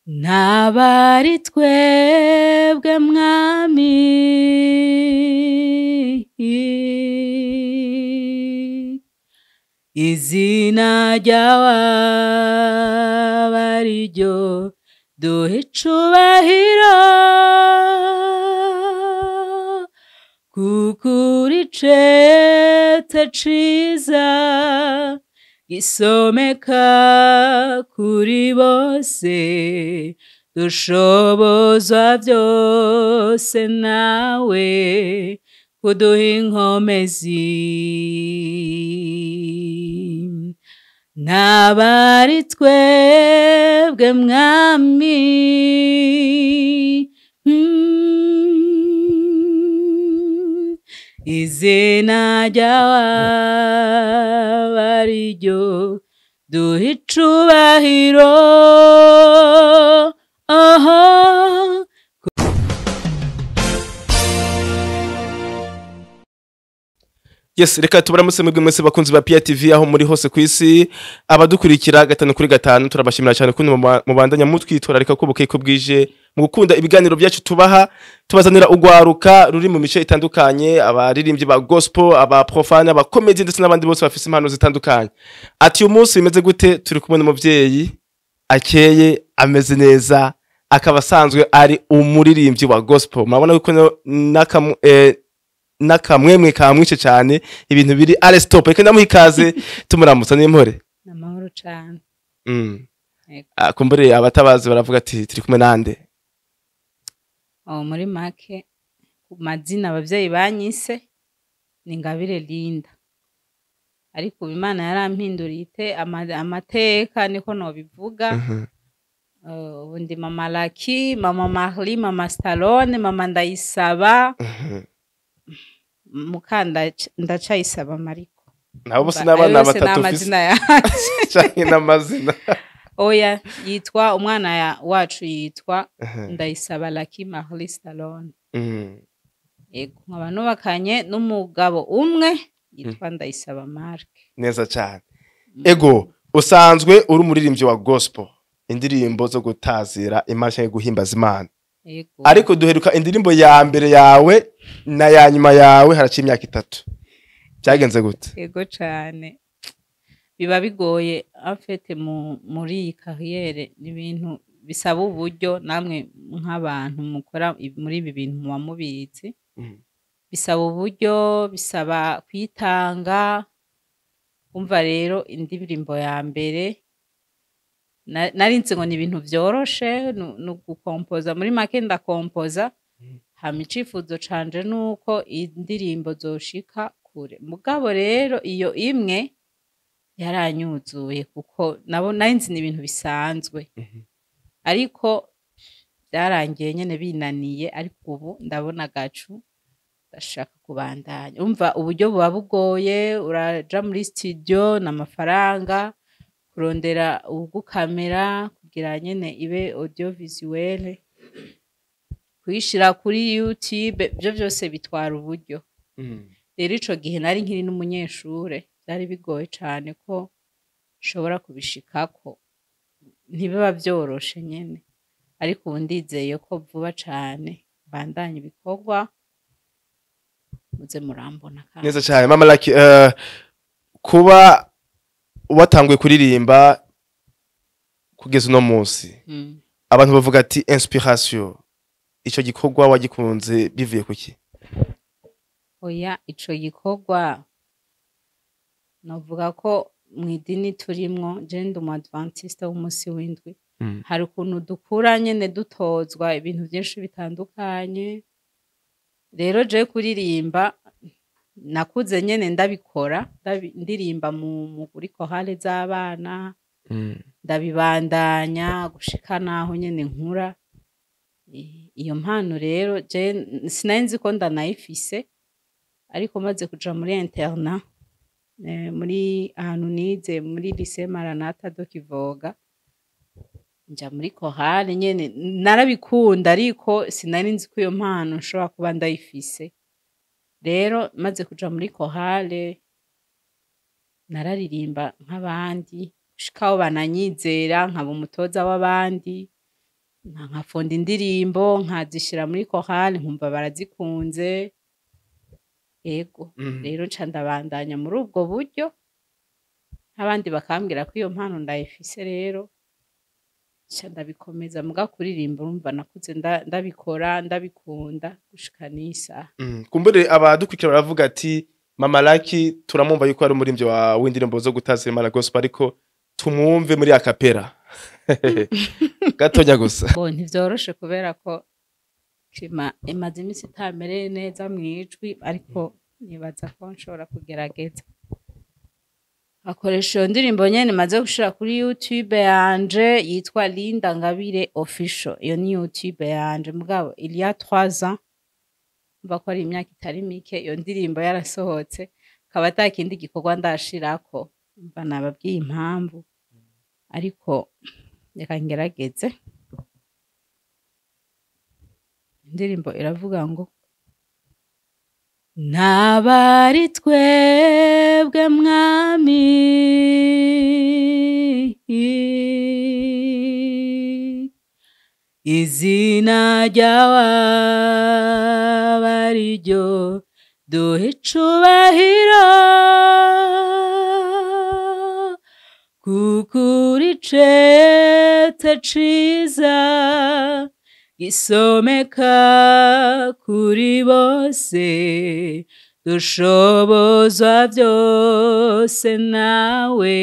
ntabari twebwe mwami izina ryawe ari ryo duha icubahiro kuko uri cete ciza gisomeka kuri bose dushobozwa byose nawe kuduha inkomezi ntabari twebwe mwami izina ryawe ari ryo duha icubahiro Yes, reka tubaramutse mwebwe mwese bakunzi ba Pia TV aho muri hose kwisi abadukurikira 5 turabashimira cyane kundi mubandanya mutwitora reka ko bukeye ko bwije mu gukunda ibiganiro byacu tubaha tubazanira ugwaruka ruri mu mice itandukanye abaririmbyi ba gospel aba profane aba comedy ndetse n'abandi bose bafise impano zitandukanye ati uyu munsi bimeze gute turi kumwe n'umuvyeyi akeye ameze neza akaba asanzwe ari umuririmbyi wa gospel murabona ko nakamwemwe kamwice cyane ibintu biri ale stop reka ndamuhikaze tumuramutsa n'impore namahoro cyane kumbure abatabazi baravuga ati turi kumwe nande muri make ku mazina abavyeyi banyise ni Ngabire Linda ariko Imana yarampindurite amateka niko no bivuga ubundi mama Laki mama Marli mama Stallone mama Ndayisaba mukanda ndacayisaba Mariko nabo bose n'abana batatu cyane n'amazina oya yitwa umwana wacu yitwa Ndayisaba Laki Marli Stallone yego abantu bakanye n'umugabo umwe yitwa Ndayisaba Mark neza cyane ego usanzwe uri umuririmbyi wa gospel indirimbo zo gutazira imashya yo guhimbaza Imana ariko duheruka indirimbo ya mbere yawe na ya nyuma yawe haraciye imyaka 3 byagenze gute yego cyane biba bigoye afete muri iyi carrière n'ibintu bisaba uburyo namwe nk'abantu mukora muri ibi bintu muba mubizi bisaba uburyo bisaba kwitanga umva rero indirimbo ya mbere narinze ngo ni ibintu byoroshe no gukompoza muri make ndakompoza hama icifuzo canje nuko indirimbo zoshika kure mugabo rero iyo imwe yaranyuzuye kuko nabo narinze ni ibintu bisanzwe ariko byarangiye nyene binaniye ariko ubu ndabona gacu ndashaka kubandanya umva uburyo buba bugoye uraja muri studio n'amafaranga kurondera ugukamera kugira nyene ibe audio visuelle kwishira kuri YouTube byo byose bitwara uburyo rero ico gihe nari nkiri n'umunyeshure byari bigoye cyane ko nshobora kubishikako ntibiba byoroshe nyene ariko ubu ndizeye ko vuba cyane bandanye ibikorwa muze murambona kandi neza cyane mama Laki kuba watanguye kuririmba kugeza uno munsi abantu bavuga ati inspiration ico gikorwa wagikunze bivuye kuki oya ico gikorwa novuga ko mwidini turimwo je mu Adventiste w'umunsi w'indwi hari ukuntu dukura nyene dutozwa ibintu byinshi bitandukanye rero je kuririmba nakuze nyene ndabikora ndirimba mu kuri chorale z'abana ndabibandanya gushika naho nyene nkura iyo mpano rero je sinanzi ko ndanayifise ariko maze kuja muri interna muri ahantu nize muri lycée Maranatha do Kivoga nja muri chorale nyene narabikunda ariko sinari nzi ko iyo mpano nshobora kuba ndayifise rero maze kuja muri chorale nararirimba nk'abandi shikaho bananyizera nkaba umutoza w'abandi nkafunda indirimbo nkazishira muri chorale nkumva barazikunze ego rero nca ndabandanya muri ubwo buryo abandi bakambwira ko iyo mpano ndayifise rero nca ndabikomeza muga kuririmba urumva nakuze ndabikora ndabikunda gushika n'isaha kumbure abadukurikira baravuga ati Mama Lucky turamumva yuko ari umuririmbyi w'indirimbo zo gutaza Imana gospel ariko tumwumve muri akapera gatonya gusa ntivyoroshe kubera ko Clement imaze iminsi itamereye neza mwijwi ariko nibaza ko nshobora kugerageza akoresha iyo ndirimbo nyene maze gushira kuri YouTube yanje yitwa Linda Ngabire Official. Iyo ni YouTube yanje mugabo il y a 3 ans mva ko ari imyaka itari mike iyo ndirimbo yarasohotse kaba atakindi gikorwa ndashirako mva nababwiye impamvu ariko reka ngerageze. Indirimbo iravuga ngo ntabari twebwe mwami izina ryawe ari ryo duhe icubahiro kuko uri cete ciza gisomeka kuri bose dushobozwa byose nawe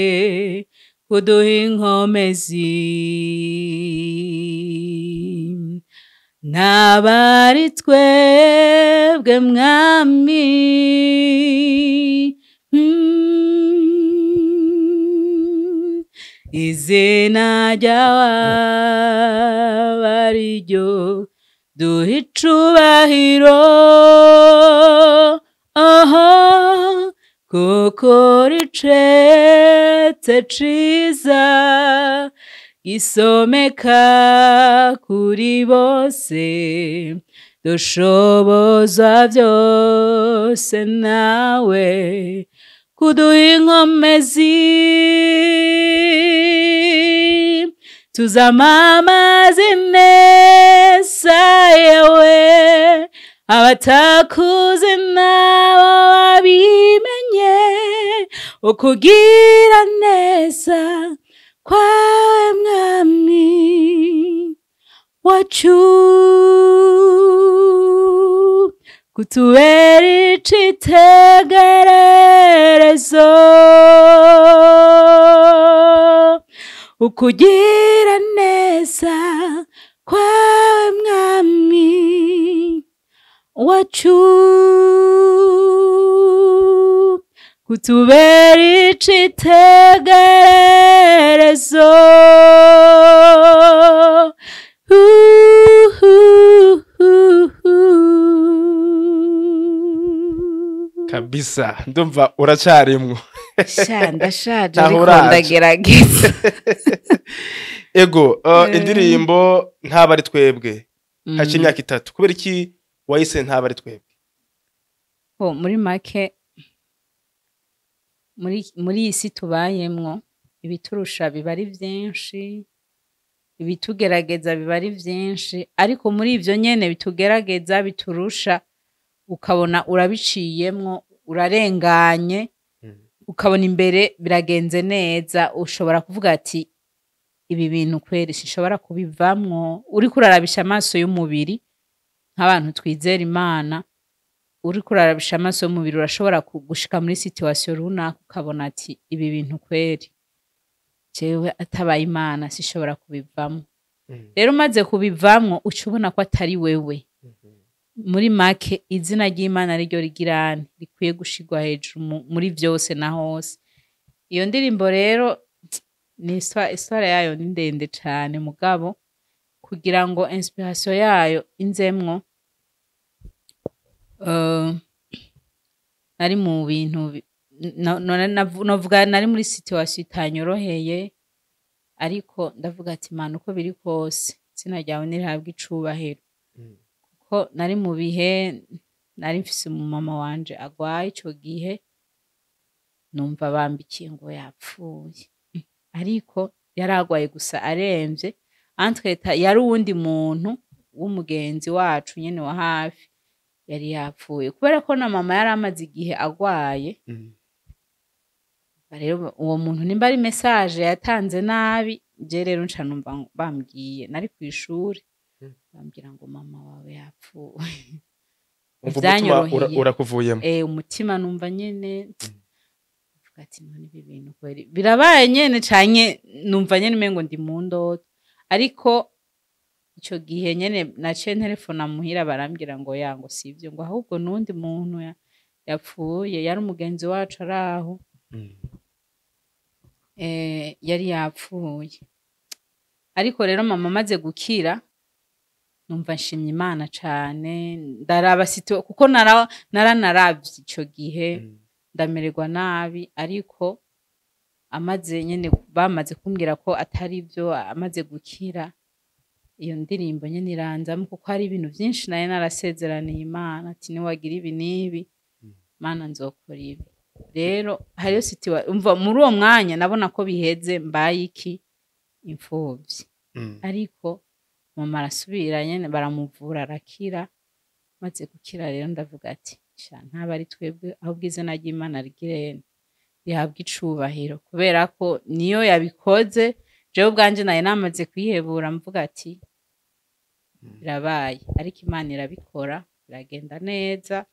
kuduha inkomezi ntabari twebwe mwami izina ryawe ari ryo duhe icubahiro kuko ricetse ciza gisomeka kuri bose dushoboza byose nawe kuduha inkomezi tuzamamaza ineza yawe abatakuzi nabo babimenye ukugira neza kwawe mwami wacu kutubera icitegererezo ukugira neza kwawe mwami wacu kutubera icitegererezo kabisa ndumva uracarimwo ndashaje ariko ndagerageza ego indirimbo ntabari twebwe haci imyaka 3 kubera iki wayise ntabari twebwe muri make muri isi tubayemwo ibiturusha biba ari byinshi ibitugerageza biba ari byinshi ariko muri ivyo nyene bitugerageza biturusha ukabona urabiciyemwo urarenganye ukabona imbere biragenze neza ushobora kuvuga ati ibi bintu kweri sishobora kubivamwo uriko urarabisha amaso y'umubiri nk'abantu twizera Imana uriko urarabisha amaso y'umubiri urashobora gushika muri situation runaka ukabona ati ibi bintu kweri jewe atabaye Imana sishobora kubivamwo rero maze kubivamwo ucubona ko atari wewe muri make izina ry'Imana ryo rigirane rikwiye gushigwa hejuru muri byose na hose. Iyo ndirimbo rero ni histoire yayo ni ndende cyane mugabo kugira ngo inspiration yayo inzemwo nari mu bintu novuga nari muri situation itanyoroheye ariko ndavuga ati Imana uko biri kose izina ryawe nirihabwa icubahiro ko nari mu bihe nari mfise umumama wanje agwaye ico gihe numva bambikiye ngo yapfuye ariko yaragwaye gusa aremvye entreta yari uwundi muntu w'umugenzi wacu nyene wa hafi yari yapfuye kubera ko na mama yari amaze igihe agwaye. Rero uwo muntu nimba ari message yatanze nabi je rero nca numva bambwiye nari kw'ishuri bambwira ngo mama wawe yapfuye. umutima urakuvuyemo Umutima numva nyene mvuga ati none ibi bintu kweri birabaye nyene canke numva nyene umengo ndi mu ndoto, ariko ico gihe nyene naciye nterefona muhira barambwira ngo yango sivyo ngo ahubwo nundi muntu yapfuye yari umugenzi wacu araho yari yapfuye. Ariko rero mama amaze gukira numva nshimye Imana cane ndaraba kuko naranaravye ico gihe ndamererwa nabi, ariko amaze nyene bamaze kumbwira ko atari vyo amaze gukira iyo ndirimbo nyene iranzamo kuko hari ibintu vyinshi naye narasezeraniye Imana ati niwagira ibi n'ibi Mana nzokora ibi. Rero hariyo umva muri uwo mwanya nabona ko biheze mbaye iki imfuvyi, ariko mama arasubira nyene baramuvura arakira. Maze gukira rero ndavuga ati sha ntaba ari twebwe ahubwo izina ry'Imana rihabwa icubahiro kubera ko niyo yabikoze. Jewe ubwanje naye namaze kwihebura mvuga ati birabaye, ariko Imana irabikora biragenda neza.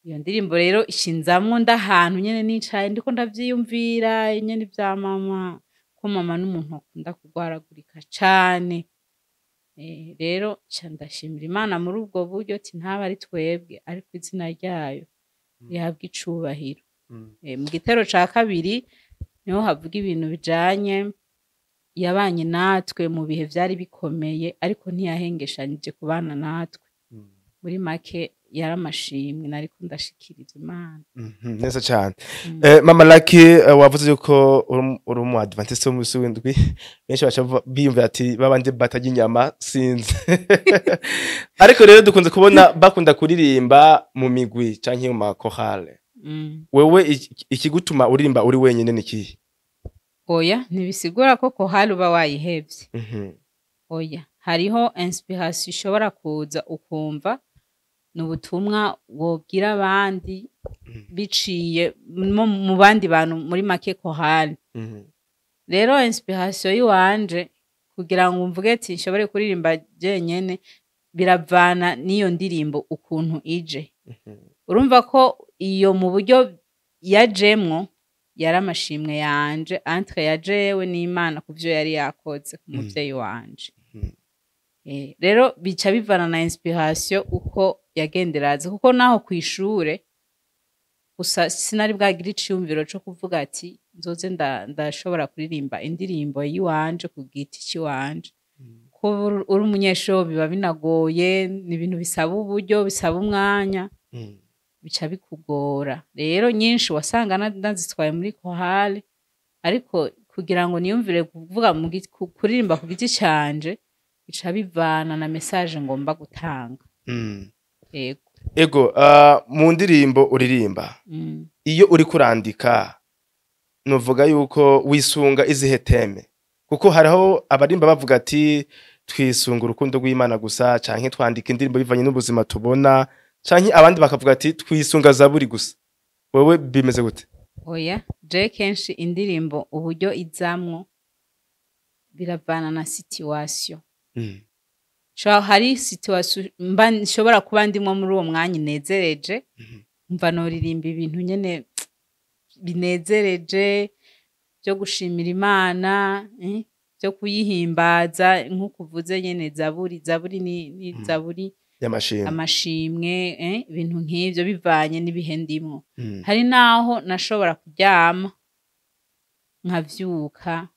Iyo ndirimbo rero ishinzamwo ndahantu nyene nicaye ndiko ndavyiyumvira nyene vya mama ko mama n'umuntu akunda kugwaragurika cane. Rero ca ndashimira Imana muri ubwo buryo ati ntaba ari twebwe ariko izina ryayo rihabwa icubahiro. Mu gitero ca kabiri niho havuga ibintu bijanye yabanye natwe mu bihe vyari bikomeye ariko ntiyahengeshanije kubana natwe. Muri make yaramashimwe nariko ndashikiriza Imana. Neza cyane. Mama Lucky wavuze yuko uri umu Adventiste w'umunsi w'indwi, benshi baca biyumvira ati babandi batarya inyama sinzi. Ariko rero dukunze kubona bakunda kuririmba mu migwi canke mu makorale. Wewe ikigutuma uririmba uri wenyine nikihe? Oya ntibisigura ko korale uba wayihevye. Oya hariho inspiration ishobora kuza ukumva n'ubutumwa wobwira abandi biciye mu bandi bantu muri make korale. Rero inspiration yiwanje kugira ngo mvuge ati nshobore kuririmba jenyene biravana n'iyo ndirimbo ukuntu ije. Urumva ko iyo mu buryo yajemwo yaramashimwe yanje entre yajewe n'Imana kuvyo yari yakoze ku muvyeyi wanje. Rero bica bivana na inspiration uko yagenderaza kuko naho kwishure gusa sinari bwagira iciyumviro co kuvuga ati nzoze ndashobora kuririmba indirimbo yiwanje ku giti ciwanje. Ko uri umunyeshuri biba binagoye, ni ibintu bisaba uburyo bisaba umwanya bica bikugora. Rero nyinshi wasanga nazitwaye muri korale, ariko kugira ngo niyumvire kuvuga kuririmba ku giti canje bica bivana na message ngomba gutanga. Ego mu ndirimbo uririmba iyo uri kurandika nuvuga yuko wisunga izihe teme, kuko hariho abarimba bavuga ati twisunga urukundo rw'Imana gusa canke twandika indirimbo bivanye n'ubuzima tubona, canke abandi bakavuga ati twisunga zaburi gusa. Wewe bimeze gute? Oya je kenshi indirimbo uburyo izamwo biravana na situation. Hari situation mba nshobora kuba ndimo muri uwo mwanya nezereje mva noririmba ibintu nyene binezereje byo gushimira Imana, byo kuyihimbaza nkukuvuze nyene zaburi ni zaburi amashimwe, ibintu nk'ivyo bivanye n'ibihe ndimo. Hari naho nashobora kuryama nkavyuka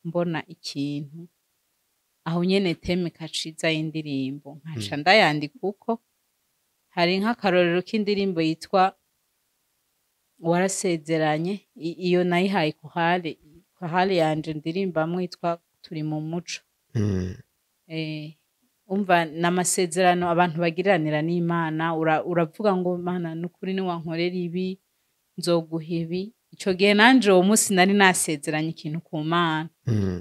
mbona ikintu aho nyene teme kaciza y'indirimbo nkaca ndayandika uko. Hari nk'akarorero k'indirimbo yitwa warasezeranye, iyo nayihaye korale yanje ndirimbamwe yitwa turi mu muco. Umva n'amasezerano abantu bagiriranira n'Imana, uravuga ngo Mana nukuri ni wankorera ibi nzoguha ibi, ico gihe nanje uwo munsi nari nasezeranye ikintu ku Mana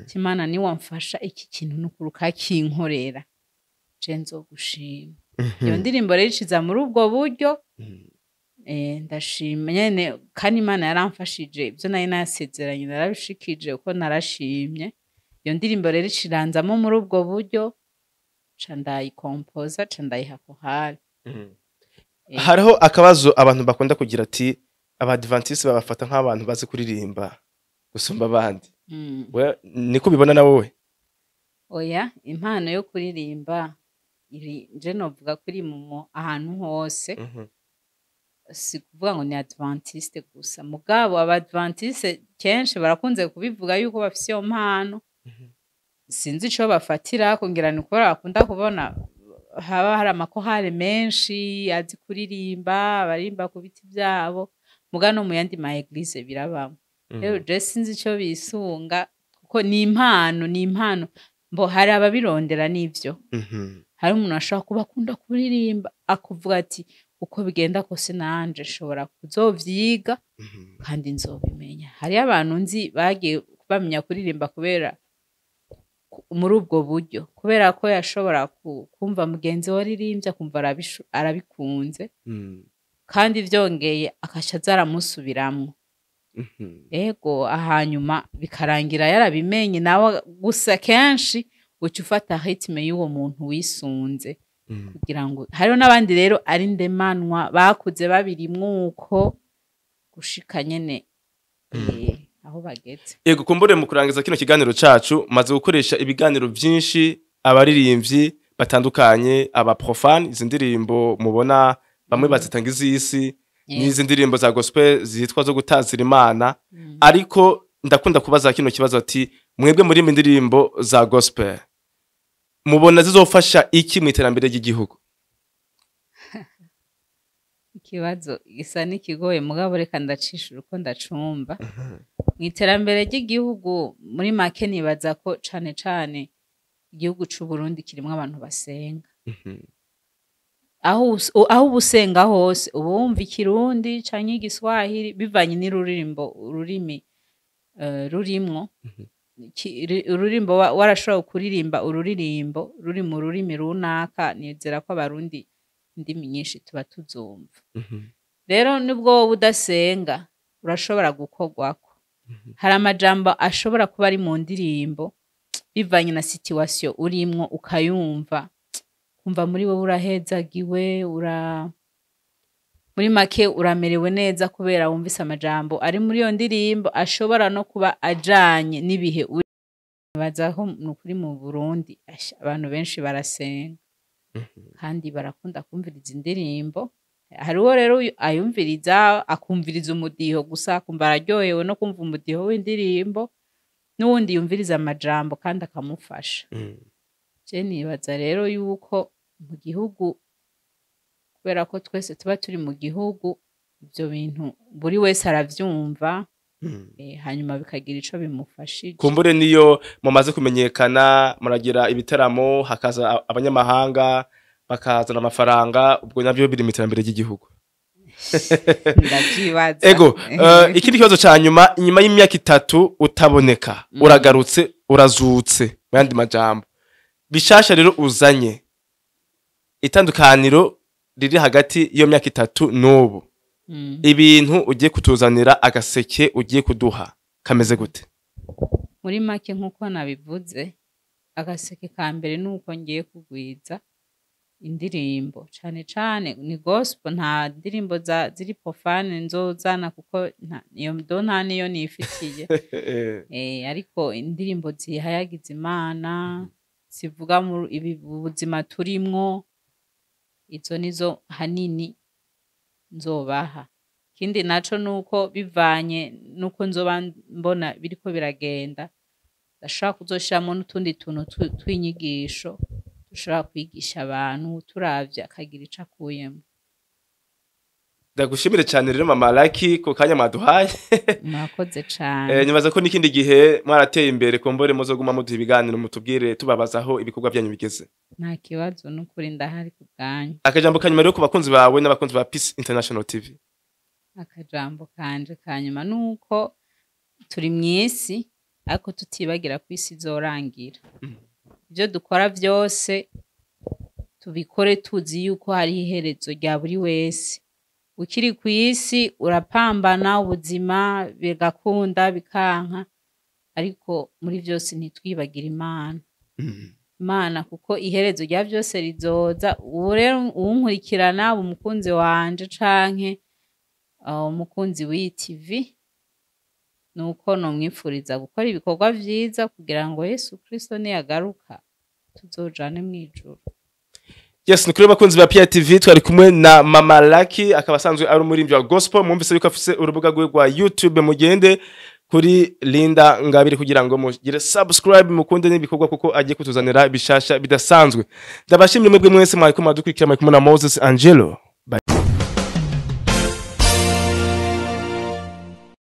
ati Mana niwamfasha iki kintu n'ukuri ukakinkorera je nzogushima iyo ndirimbo rero iciza muri ubwo buryo ndashima nyene kandi Imana yaramfashije ibyo nari nasezeranye narabishikije uko narashimye iyo ndirimbo rero iciranzamo muri ubwo buryo ca ndayikompoza ca ndayiha kohari hariho akabazo abantu bakunda kugira ati abadventiste babafata nk'abantu bazi kuririmba gusumba abandi niko ubibona na wowe oya impano yo kuririmba iri je novuga ko iri mu ahantu hose si kuvuga ngo ni adventiste gusa mugabo abadventiste kenshi barakunze kubivuga yuko bafise iyo mpano sinzi ico bafatira kugira ni kubera bakunda kubona haba hari amakohare menshi azi kuririmba barimba ku biti byabo muga no mu yandi ma eglise birabamo rero je sinzi ico bisunga kuko ni impano mbo hari ababirondera n'ivyo hari umuntu ashaka kuba akunda kuririmba akuvuga ati uko bigenda kose nanje nshobora kuzovyiga kandi nzobimenya hari abantu nzi bagiye bamenya kuririmba kubera muri ubwo buryo kubera ko yashobora kumva mugenzi we aririmbye akumva arabikunze kandi vyongeye akaca zaramusubiramwo ego ahanyuma bikarangira yarabimenye nawe gusa kenshi uca ufata ritme y'uwo muntu wisunze kugira ngo hariho n'abandi rero ari ndemanwa bakuze babirimwo uko gushika nyene aho bageze yego kumbure mu kurangiza kino kiganiro cacu maze gukoresha ibiganiro vyinshi abaririmbyi batandukanye aba profane izi ndirimbo mubona bamwe bazitanga izisi n'izi ndirimbo za gospel zitwa zo gutazira Imana ariko ndakunda kubaza kino kibazo ati mwebwe muri indirimbo za gospel mubona zizofasha iki mu iterambere ry'igihugu ikibazo gisa n'ikigoye mugabo reka ndacishura uko ndacumba mu iterambere ry'igihugu muri make nibaza ko cane cane igihugu c'u Burundi kirimwo abantu basenga aho ubusenga hose uba wumva ikirundi canke igiswahili bivanye ururimi rurimwo ururimbo warashobora kuririmba ururirimbo ruri mu rurimi runaka nizera ko abarundi indimi nyinshi tuba tuzumva rero nubwo wowe udasenga urashobora gukorwako hari amajambo ashobora kuba ari mu ndirimbo bivanye na situation urimwo ukayumva kumva muri wowe urahezagiwe muri make uramerewe neza kubera wumvise amajambo ari muri iyo ndirimbo ashobora no kuba ajanye n'ibihe bazaho nukuri mu Burundi abantu benshi barasenga kandi barakunda kumviriza indirimbo hariho rero ayumviriza akumviriza umudiho gusa akumva araryohewe no kumva umudiho w'indirimbo n'uwundi yumviriza amajambo kandi akamufasha je nibaza rero yuko mu gihugu kubera ko twese tuba turi mu gihugu ibyo bintu buri wese aravyumva hanyuma bikagira ico bimufashije kumbure niyo mumaze kumenyekana muragira ibitaramo hakaza abanyamahanga bakazana amafaranga ubwo navyo biri mu iterambere ry'igihugu ndavyibaza ego ikindi kibazo ca nyuma y'imyaka 3 utaboneka uragarutse urazutse mu yandi majambo bishasha rero uzanye itandukaniro riri hagati iyo myaka 3 n'ubu ibintu ugiye kutuzanira agaseke ugiye kuduha kameze gute muri make nkuko nabivuze agaseke ka mbere nuko ngiye kugwiza indirimbo cane cane ni gospel nta ndirimbo ziri profane nzozana kuko nta niyo nifitiye ariko indirimbo zihayagiza Imana zivuga mu ubuzima turimwo izo nizo hanini nzobaha kindi naco nuko bivanye nuko nzoba mbona biriko biragenda ndashaka kuzoshiramo n'utundi tuntu twinyigisho dushobora kwigisha abantu turavye akagira ico akuyemo ndagushimire cyane rero mama Lucky ko kanya mwaduhaye mwakoze cyane nibaza ko n'ikindi gihe mwarateye imbere kumbore muzoguma muduha ibiganiro mutubwire tubabazaho ibikorwa byanyu bigeze nta kibazo n'ukuri ndahari ku bwanyu akajambo kanyuma rero ku bakunzi bawe n'abakunzi ba Peace International TV akajambo kanje kanyuma nuko turi mw'isi ariko tutibagira ko isi izorangira. Ibyo dukora byose tubikore tuzi yuko hari iherezo rya buri wese. Ukiri ku isi urapambana ubuzima bigakunda bikanka, ariko muri byose ntitwibagira Imana. Imana kuko iherezo rya byose rizoza. Ubu rero uwunkurikirana umukunzi wanje canke umukunzi w'iyi TV, nuko nomwifuriza gukora ibikorwa vyiza kugira ngo Yesu Kristo niyagaruka tuzojane mw'ijuru. Yes, nukuri bakunzi ba PIA-TV twari kumwe na Mama Lucky, akaba asanzwe ari umuririmbyi wa gospel. Mwumvise yuko afise urubuga rwe rwa YouTube, mugende kuri Linda Ngabire kugira ngo mugire subscribe mukunde n'ibikorwa kuko agiye kutuzanira bishasha bidasanzwe. Ndabashimire mwebwe mwese mwariko mwadukurikira, mwariko na Moses Angelo. Bye.